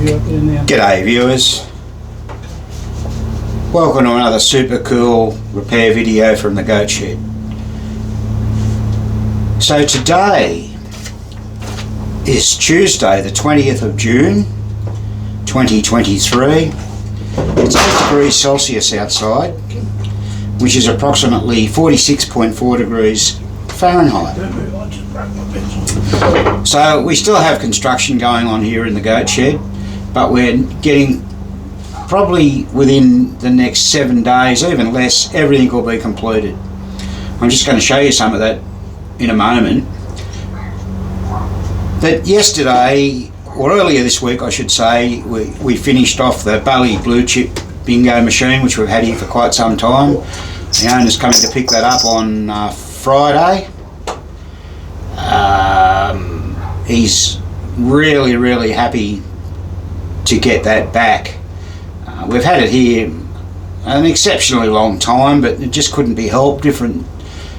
G'day viewers, welcome to another super cool repair video from the Goat Shed. So today is Tuesday the 20th of June 2023. It's 8 degrees Celsius outside, which is approximately 46.4 degrees Fahrenheit. So we still have construction going on here in the Goat Shed, but we're getting probably within the next 7 days, even less, everything will be completed. I'm just going to show you some of that in a moment. But yesterday, or earlier this week I should say, we finished off the Bally blue chip bingo machine, which we've had here for quite some time. The owner's coming to pick that up on Friday. He's really happy to get that back. We've had it here an exceptionally long time, but it just couldn't be helped. Different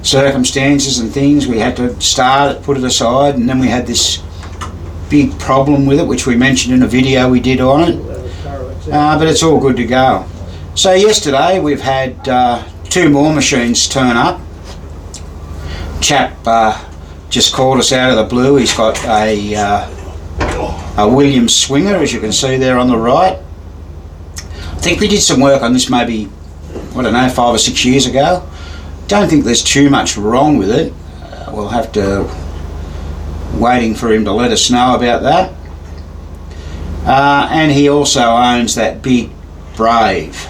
circumstances and things. We had to start it, put it aside, and then we had this big problem with it, which we mentioned in a video we did on it. But it's all good to go. So yesterday we've had 2 more machines turn up. Chap just called us out of the blue. He's got a Williams Swinger, as you can see there on the right. I think we did some work on this maybe, I don't know, 5 or 6 years ago. Don't think there's too much wrong with it. We'll have to waiting for him to let us know about that. And he also owns that big Brave.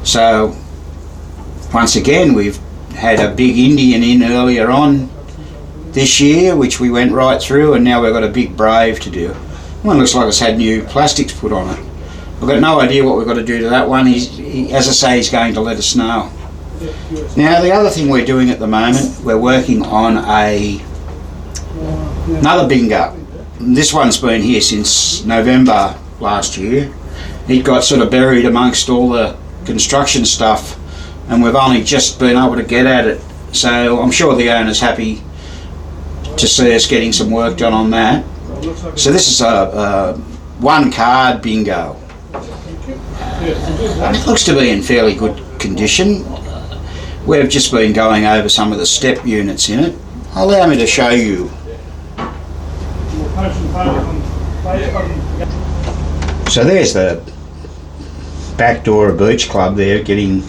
So once again, we've had a big Indian in earlier on this year, which we went right through, and now we've got a big Brave to do. One looks like it's had new plastics put on it. I've got no idea what we've got to do to that one. He, as I say, he's going to let us know. Now the other thing we're doing at the moment, we're working on another bingo. This one's been here since November last year. It got sort of buried amongst all the construction stuff, and we've only just been able to get at it. So I'm sure the owner's happy to see us getting some work done on that. So this is a 1 card bingo. It looks to be in fairly good condition. We've just been going over some of the step units in it. Allow me to show you. So there's the back door of Beach Club there getting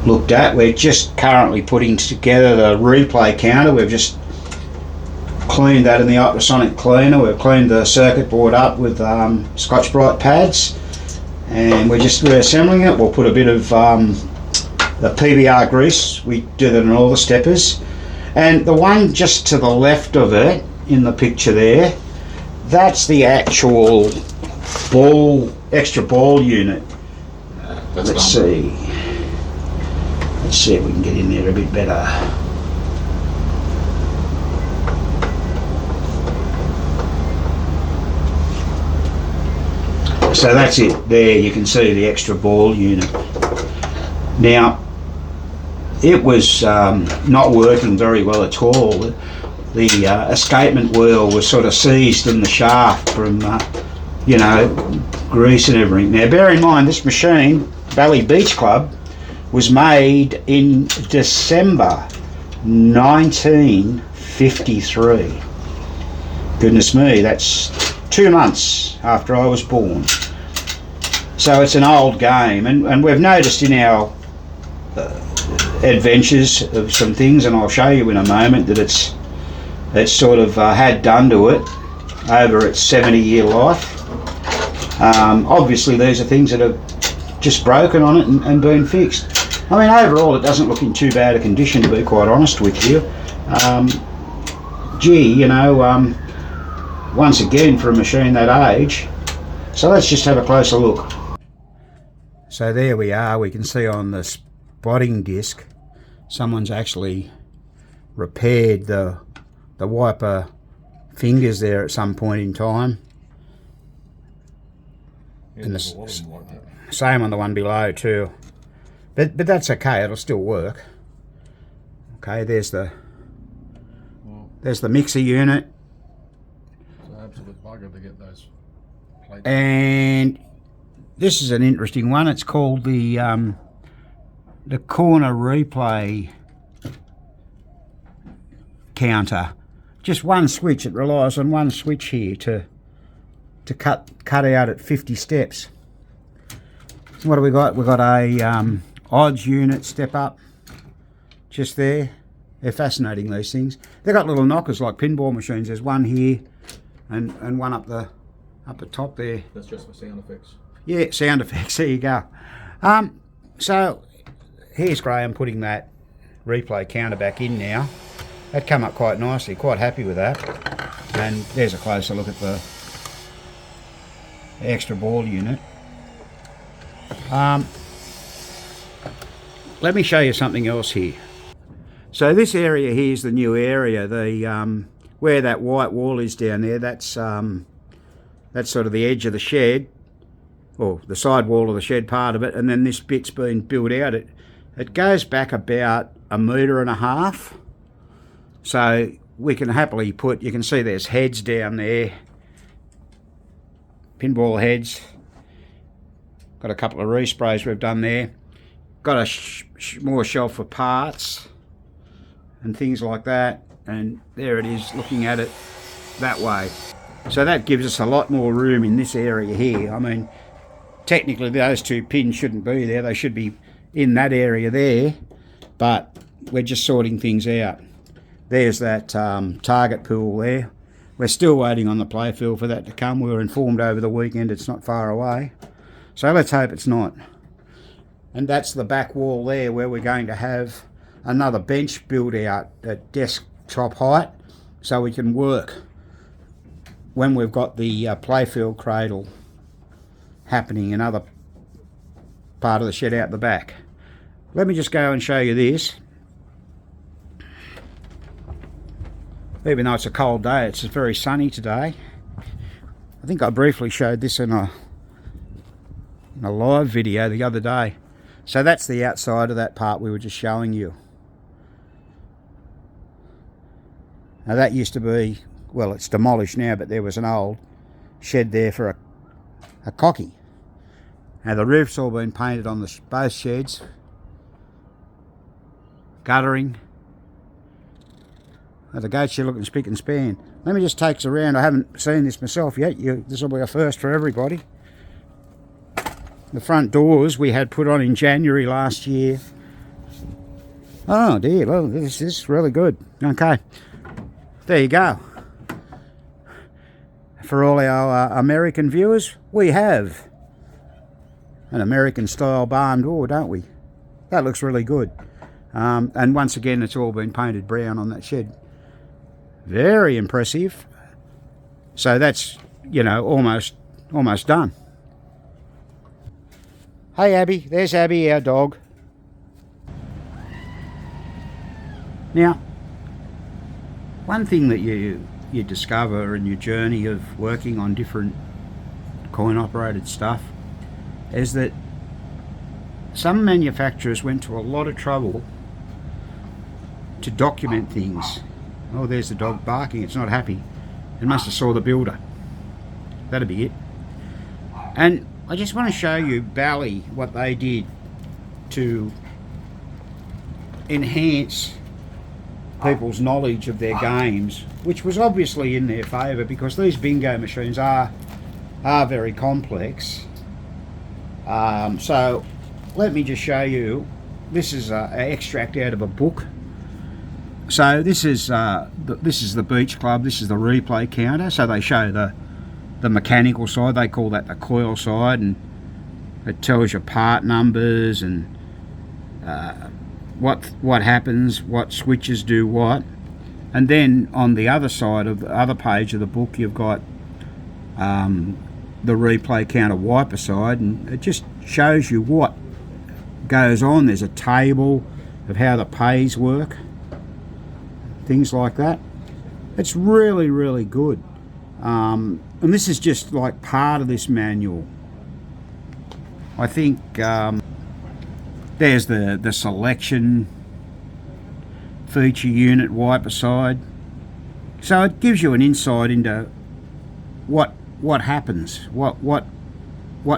looked at. We're just currently putting together the replay counter. We've just cleaned that in the ultrasonic cleaner. We've cleaned the circuit board up with Scotch-Brite pads, and we're just reassembling it. We'll put a bit of the PBR grease. We do that in all the steppers. And the one just to the left of it in the picture there, that's the actual extra ball unit. Let's see if we can get in there a bit better. So that's it there, you can see the extra ball unit. Now it was not working very well at all. The escapement wheel was sort of seized in the shaft from grease and everything. Now bear in mind, this machine, Bally Beach Club, was made in December 1953. Goodness me, that's 2 months after I was born. So it's an old game, and we've noticed in our adventures of some things, and I'll show you in a moment, that it's sort of had done to it over its 70-year life. Obviously these are things that have just broken on it and been fixed. I mean, overall it doesn't look in too bad a condition, to be quite honest with you. Once again, for a machine that age. So let's just have a closer look. So there we are. We can see on the spotting disc someone's actually repaired the wiper fingers there at some point in time. Yeah, and the same on the one below too. But that's okay, it'll still work. Okay, there's the mixer unit. It's an absolute bugger to get those And this is an interesting one. It's called the corner replay counter. Just one switch. It relies on one switch here to cut out at 50 steps. So what do we got? We've got a odds unit step up just there. They're fascinating, these things. They've got little knockers like pinball machines. There's one here and one up the top there. That's just for sound effects. Yeah, sound effects. There you go. So here's Graham putting that replay counter back in now. That come up quite nicely. Quite happy with that. And there's a closer look at the extra ball unit. Let me show you something else here. So this area here is the new area. The where that white wall is down there, that's sort of the edge of the shed, or the side wall of the shed, part of it, and then this bit's been built out. It goes back about 1.5 meters. So we can happily put, you can see there's heads down there, pinball heads. Got a couple of resprays we've done there. Got a more shelf for parts and things like that. And there it is, looking at it that way. So that gives us a lot more room in this area here. I mean, technically those two pins shouldn't be there. They should be in that area there. But we're just sorting things out. There's that target pool there. We're still waiting on the playfield for that to come. We were informed over the weekend it's not far away. So let's hope it's not. And that's the back wall there where we're going to have another bench built out at desktop height so we can work when we've got the playfield cradle happening, another part of the shed out the back. Let me just go and show you this. Even though it's a cold day, it's very sunny today. I think I briefly showed this in a live video the other day. So that's the outside of that part we were just showing you. Now that used to be, well, it's demolished now, but there was an old shed there for a cocky. Now the roof's all been painted on both sheds. Guttering. Now the goats are looking spick and span. Let me just take us around. I haven't seen this myself yet. This will be a first for everybody. The front doors we had put on in January last year. Oh dear, well, this is really good. Okay, there you go. For all our American viewers, we have an American style barn door, don't we? That looks really good. And once again, it's all been painted brown on that shed. Very impressive. So that's, you know, almost done. Hey Abby, there's Abby, our dog. Now, one thing that you discover in your journey of working on different coin operated stuff is that some manufacturers went to a lot of trouble to document things. Oh, there's the dog barking, it's not happy. It must have saw the builder. That'd be it. And I just want to show you Bally, what they did to enhance people's knowledge of their games, which was obviously in their favour because these bingo machines are very complex. So let me just show you. This is an extract out of a book. So this is the Beach Club. This is the replay counter. So they show the mechanical side. They call that the coil side, and it tells you part numbers and what happens, what switches do what. And then on the other side of the other page of the book, you've got the replay counter wiper side, and it just shows you what goes on. There's a table of how the pays work, things like that. It's really, really good. And this is just like part of this manual. I think there's the selection feature unit wiper side. So it gives you an insight into what what happens, what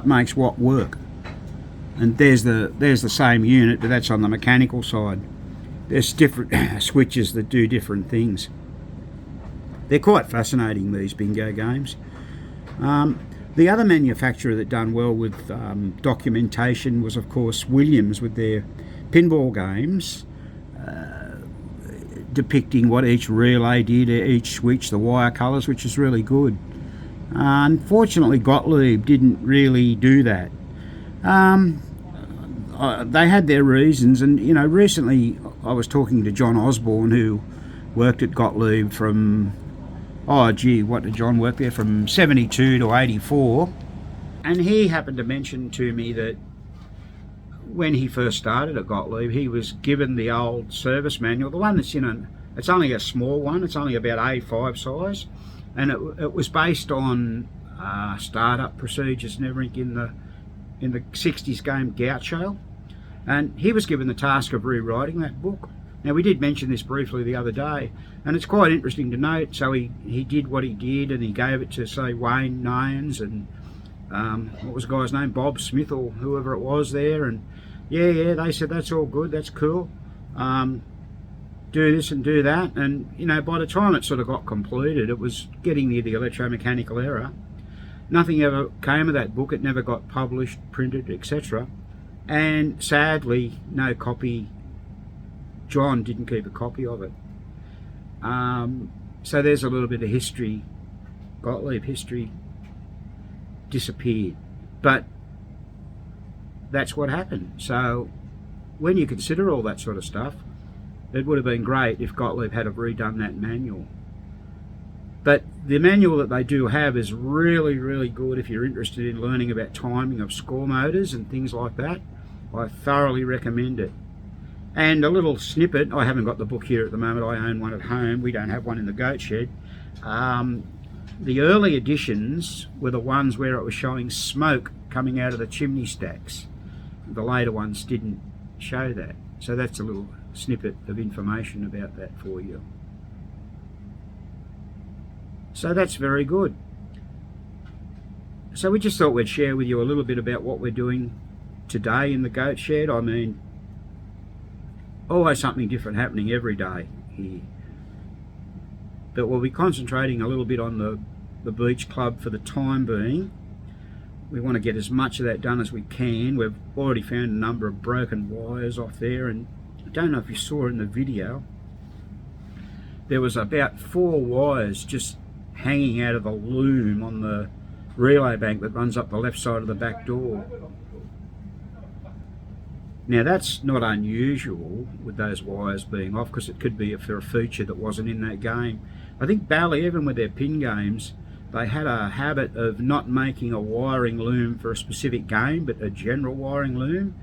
makes what work. And there's the same unit, but that's on the mechanical side. There's different switches that do different things. They're quite fascinating, these bingo games. The other manufacturer that done well with documentation was, of course, Williams, with their pinball games, depicting what each relay did, each switch, the wire colours, which is really good. Unfortunately, Gottlieb didn't really do that. They had their reasons, and recently I was talking to John Osborne, who worked at Gottlieb from, what did John work there, from 72 to 84, and he happened to mention to me that when he first started at Gottlieb, he was given the old service manual, the one that's it's only a small one, it's only about A5 size, and it was based on startup procedures and everything in the 60s game Gaucho. And he was given the task of rewriting that book. Now, we did mention this briefly the other day, and it's quite interesting to note. So he did what he did, and he gave it to, say, Wayne Nairns and what was the guy's name, Bob Smith or whoever it was there. And yeah, they said, that's all good, that's cool. Do this and do that. And, by the time it sort of got completed, it was getting near the electromechanical era. Nothing ever came of that book. It never got published, printed, etc. And sadly, no copy. John didn't keep a copy of it. So there's a little bit of history. Gottlieb history disappeared. But that's what happened. So when you consider all that sort of stuff, it would have been great if Gottlieb had have redone that manual. But the manual that they do have is really, really good if you're interested in learning about timing of score motors and things like that. I thoroughly recommend it. And a little snippet, I haven't got the book here at the moment, I own one at home, we don't have one in the goat shed. The early editions were the ones where it was showing smoke coming out of the chimney stacks. The later ones didn't show that. So that's a little snippet of information about that for you. So that's very good. So we just thought we'd share with you a little bit about what we're doing today in the goat shed. I mean, always something different happening every day here. But we'll be concentrating a little bit on the beach club for the time being. We want to get as much of that done as we can. We've already found a number of broken wires off there, and I don't know if you saw in the video, there was about 4 wires just hanging out of the loom on the relay bank that runs up the left side of the back door. Now that's not unusual with those wires being off, because it could be for a feature that wasn't in that game. I think Bally, even with their pin games, they had a habit of not making a wiring loom for a specific game, but a general wiring loom.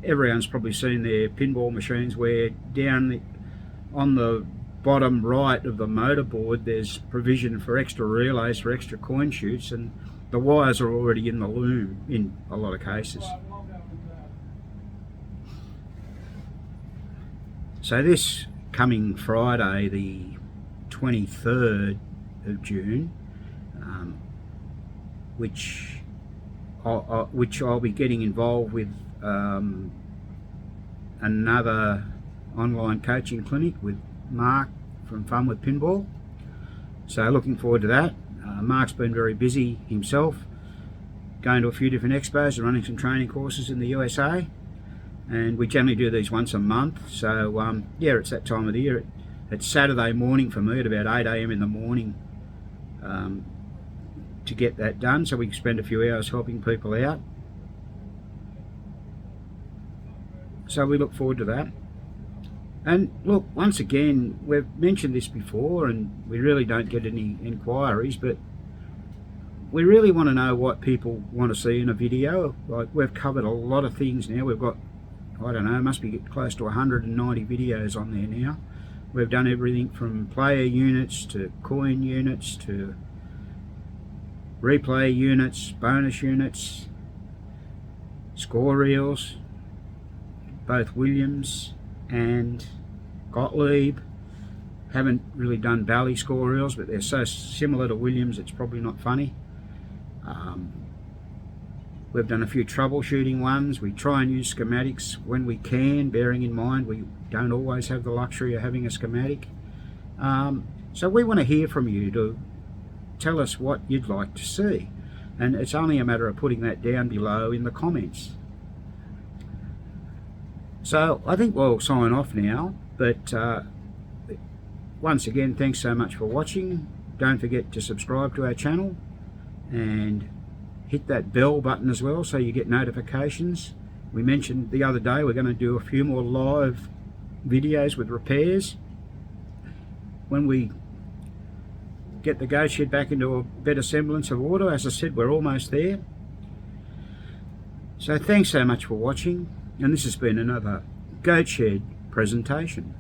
Everyone's probably seen their pinball machines where down on the bottom right of the motorboard there's provision for extra relays, for extra coin chutes, and the wires are already in the loom in a lot of cases. So this coming Friday, the 23rd of June, which I'll be getting involved with another online coaching clinic with Mark from Fun with Pinball. So looking forward to that. Mark's been very busy himself, going to a few different expos and running some training courses in the USA. And we generally do these once a month. So yeah, it's that time of the year. It's Saturday morning for me at about 8 AM in the morning to get that done, so we can spend a few hours helping people out. So we look forward to that. And look, once again, we've mentioned this before and we really don't get any inquiries, but we really want to know what people want to see in a video. Like, we've covered a lot of things now. We've got, I don't know, must be close to 190 videos on there now. We've done everything from player units to coin units to replay units, bonus units, score reels, both Williams and Gottlieb. Haven't really done Bally score reels, but they're so similar to Williams it's probably not funny. We've done a few troubleshooting ones. We try and use schematics when we can, bearing in mind we don't always have the luxury of having a schematic. So we want to hear from you to tell us what you'd like to see. And it's only a matter of putting that down below in the comments. So I think we'll sign off now, but once again, thanks so much for watching. Don't forget to subscribe to our channel and hit that bell button as well so you get notifications. We mentioned the other day we're going to do a few more live videos with repairs when we get the goat shed back into a better semblance of order. As I said, we're almost there. So thanks so much for watching, and this has been another goat shed presentation.